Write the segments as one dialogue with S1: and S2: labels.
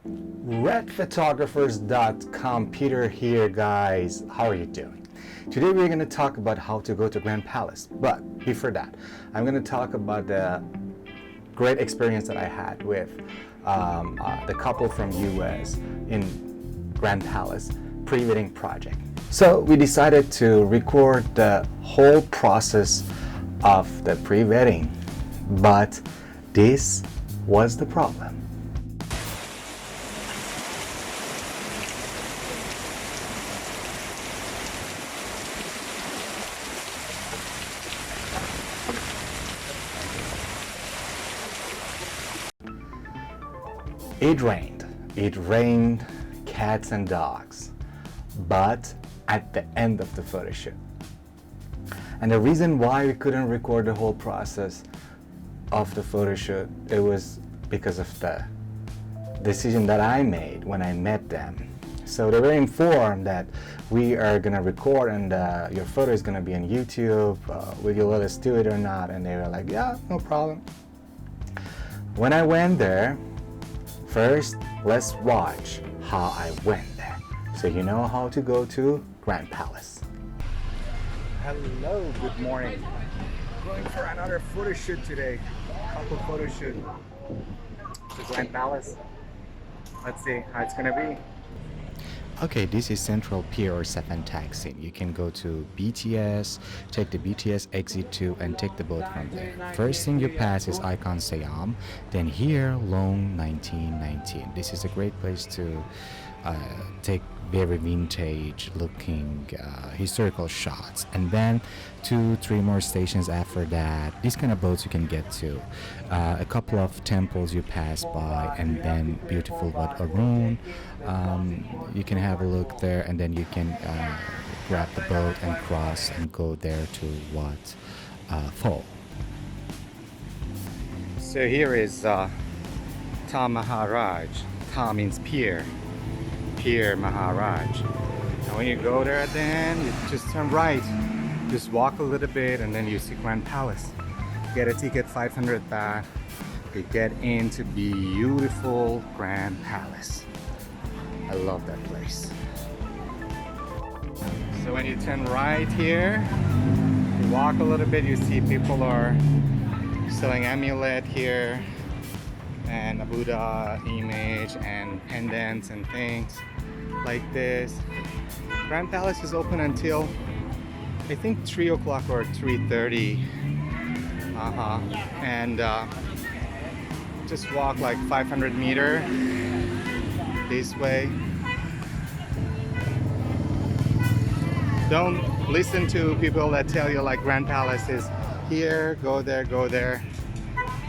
S1: redphotographers.com. Peter here, guys. How are you doing? Today we're going to talk about how to go to Grand Palace, but before that I'm going to talk about the great experience that I had with the couple from US in Grand Palace pre-wedding project. So we decided to record the whole process of the pre-wedding, but this was the problem. It rained. It rained cats and dogs, but at the end of the photo shoot. And the reason why we couldn't record the whole process of the photo shoot, it was because of the decision that I made when I met them. So they were informed that we are gonna record and your photo is gonna be on YouTube. Will you let us do it or not? And they were like, yeah, no problem. When I went there, first, let's watch how I went there, so you know how to go to Grand Palace. Hello, good morning. Going for another photo shoot today. Couple photo shoot to Grand Palace. Let's see how it's gonna be. Okay, this is Central Pier or 7 taxi. You can go to BTS, take the BTS exit 2 and take the boat from there. First thing you pass is Icon Siam, then here Lhong 1919. This is a great place to take very vintage looking historical shots, and then 2-3 more stations after that. These kind of boats you can get to. A couple of temples you pass by, and then beautiful Wat Arun. You can have a look there, and then you can grab the boat and cross and go there to Wat Pho. So here is Ta Maharaj. Ta means pier. Pier Maharaj. And when you go there, then you just turn right. Just walk a little bit, and then you see Grand Palace. Get a ticket, 500 baht. You get into beautiful Grand Palace. I love that place. So when you turn right here, you walk a little bit, you see people are selling amulet here, and a Buddha image and pendants and things like this. Grand Palace is open until I think 3 o'clock or 3:30. And just walk like 500 meters this way. Don't listen to people that tell you like Grand Palace is here, go there, go there.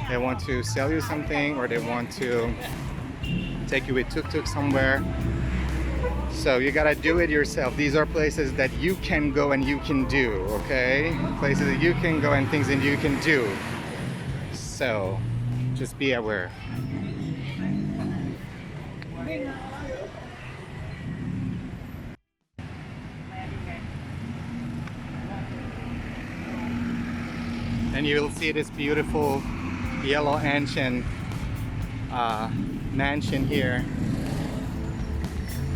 S1: They want to sell you something, or they want to take you with tuk-tuk somewhere. So you gotta do it yourself. These are places that you can go and you can do, okay? Places that you can go and things that you can do. So just be aware. And you will see this beautiful yellow ancient mansion here,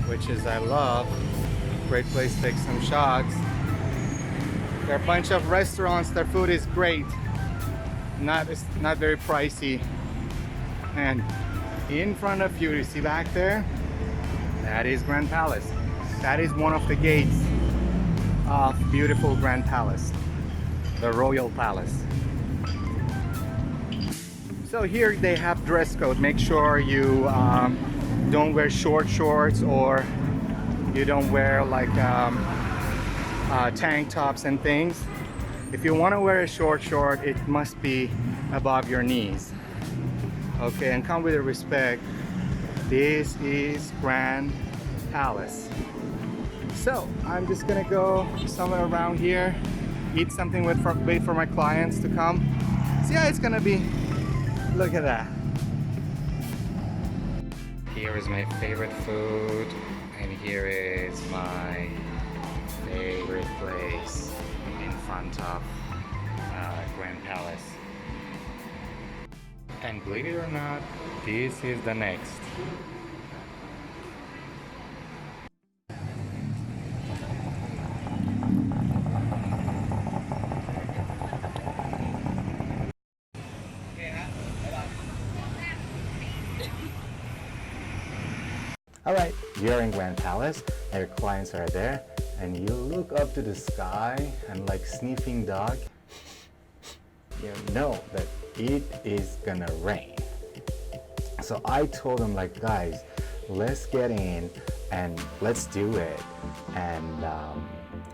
S1: which is I love. Great place to take some shots. There are a bunch of restaurants. Their food is great. It's not very pricey. And in front of you see back there, that is Grand Palace. That is one of the gates of beautiful Grand Palace, the Royal Palace. So here they have dress code. Make sure you don't wear short shorts, or you don't wear like tank tops and things. If you want to wear a short short, it must be above your knees. Okay, and come with the respect. This is Grand Palace. So I'm just gonna go somewhere around here, eat something, wait for my clients to come. See how it's gonna be. Look at that. Here is my favorite food, and here is my favorite place in front of Grand Palace. And believe it or not, this is the next right, you're in Grand Palace and your clients are there and you look up to the sky and like sniffing dog, you know that it is gonna rain. So I told them like, guys, let's get in and let's do it. And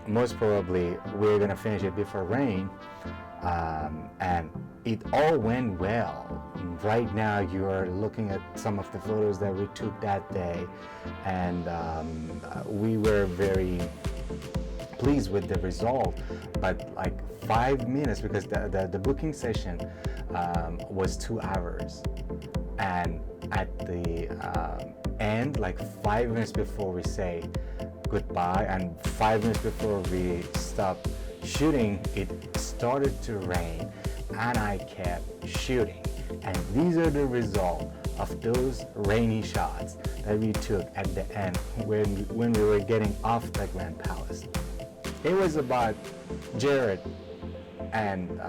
S1: most probably we're gonna finish it before rain. And it all went well. Right now you are looking at some of the photos that we took that day, and we were very pleased with the result. But like 5 minutes, because the booking session was 2 hours, and at the end, like 5 minutes before we say goodbye and 5 minutes before we stop shooting, it started to rain and I kept shooting. And these are the result of those rainy shots that we took at the end when we were getting off the Grand Palace. It was about Jared and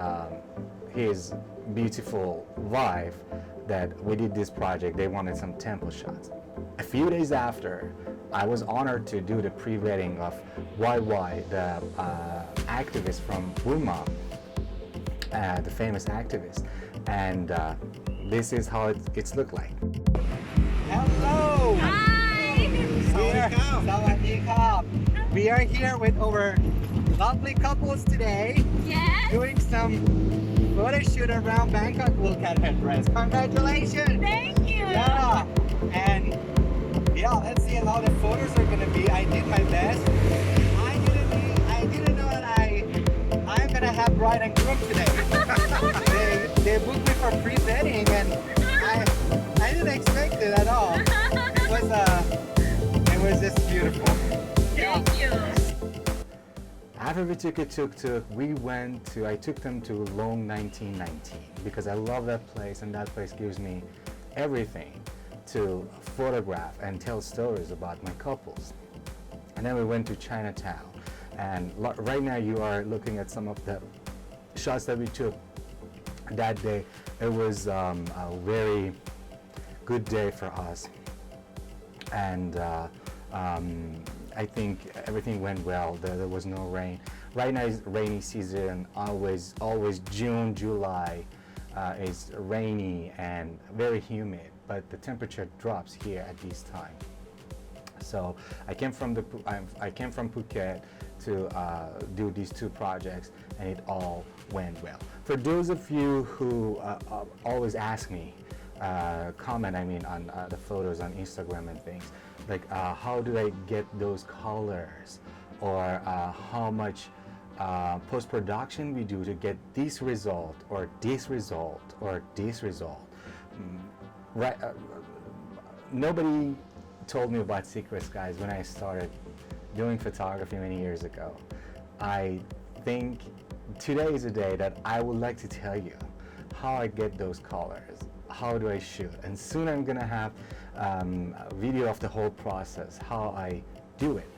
S1: his beautiful wife that we did this project. They wanted some temple shots. A few days after, I was honored to do the pre-wedding of YY, the activist from Burma, the famous activist. And this is how it's looked like. Hello!
S2: Hi!
S1: We are here with our lovely couples today,
S2: Yes!
S1: doing some photo shoot around Bangkok. Look at her dress. Congratulations!
S2: Thank you!
S1: Yeah, and yeah, let's see how the photos are gonna be. I did my best. I didn't know that I'm gonna have bride and groom today. they booked me for pre-wedding, and I didn't expect it at all. It was just beautiful.
S2: Thank you!
S1: After we took a tuk-tuk, I took them to Lhong 1919 because I love that place, and that place gives me everything to photograph and tell stories about my couples. And then we went to Chinatown, and right now you are looking at some of the shots that we took that day. It was a very good day for us, and I think everything went well. There was no rain. Right now is rainy season. Always June, July is rainy and very humid, but the temperature drops here at this time. So I came from Phuket to do these two projects, and it all went well. For those of you who always ask me, comment on the photos on Instagram and things, like how do I get those colors, or how much post-production we do to get this result or this result or this result. Right? Nobody told me about secrets, guys, when I started doing photography many years ago. I think today is a day that I would like to tell you how I get those colors, how do I shoot, and soon I'm gonna have a video of the whole process, how I do it.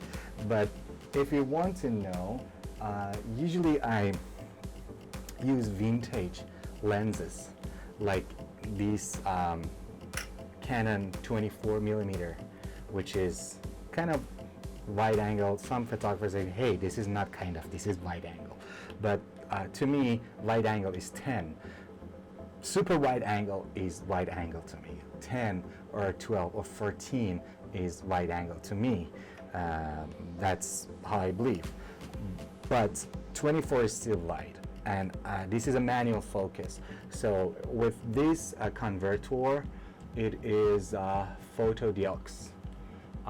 S1: But if you want to know, usually I use vintage lenses like these Canon 24mm, which is kind of wide angle. Some photographers say, hey, this is not kind of, this is wide angle. But to me, wide angle is 10. Super wide angle is wide angle to me. 10 or 12 or 14 is wide angle to me. That's how I believe. But 24 is still wide, and this is a manual focus. So with this converter, it is Photo Deluxe.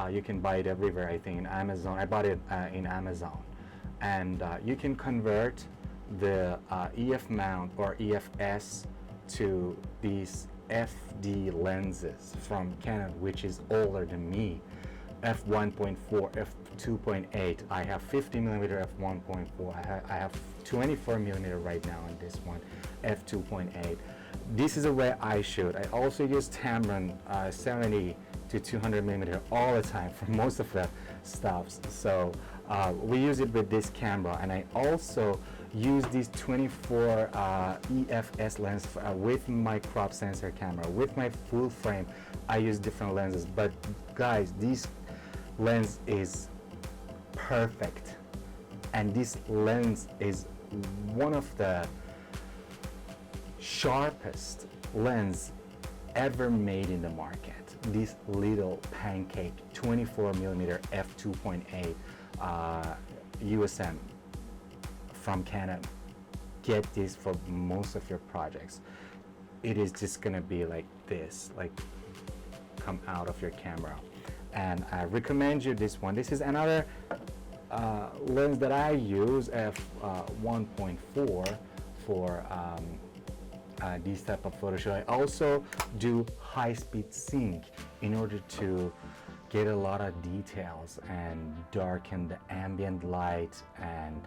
S1: You can buy it everywhere, I think, in Amazon. I bought it in Amazon. And you can convert the EF mount or EFS to these FD lenses from Canon, which is older than me. f1.4, f2.8. I have 50mm f1.4. I have 24mm right now on this one, f2.8. This is the way I shoot. I also use Tamron 70 to 200mm all the time for most of the stuffs. So we use it with this camera, and I also use this 24 EFS lens with my crop sensor camera. With my full frame, I use different lenses, but guys, this lens is perfect, and this lens is one of the sharpest lens ever made in the market. This little pancake 24mm f2.8 USM from Canon. Get this for most of your projects. It is just gonna be like this, like come out of your camera. And I recommend you this one. This is another lens that I use, f1.4 for these type of photo shoot. I also do high-speed sync in order to get a lot of details and darken the ambient light and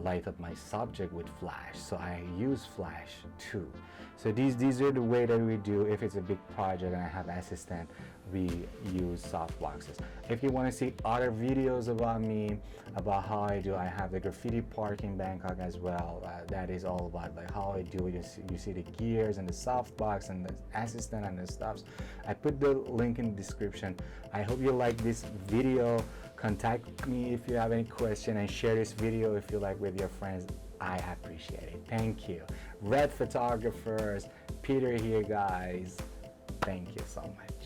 S1: light up my subject with flash. So I use flash too. So these are the way that we do. If it's a big project and I have assistant, we use soft boxes. If you want to see other videos about me, about how I do, I have the graffiti park in Bangkok as well. That is all about like how I do. You see the gears and the soft box and the assistant and the stuffs. I put the link in the description. I hope you like this video. Contact me if you have any question, and share this video if you like with your friends. I appreciate it. Thank you. Red Photographers, Peter here, guys. Thank you so much.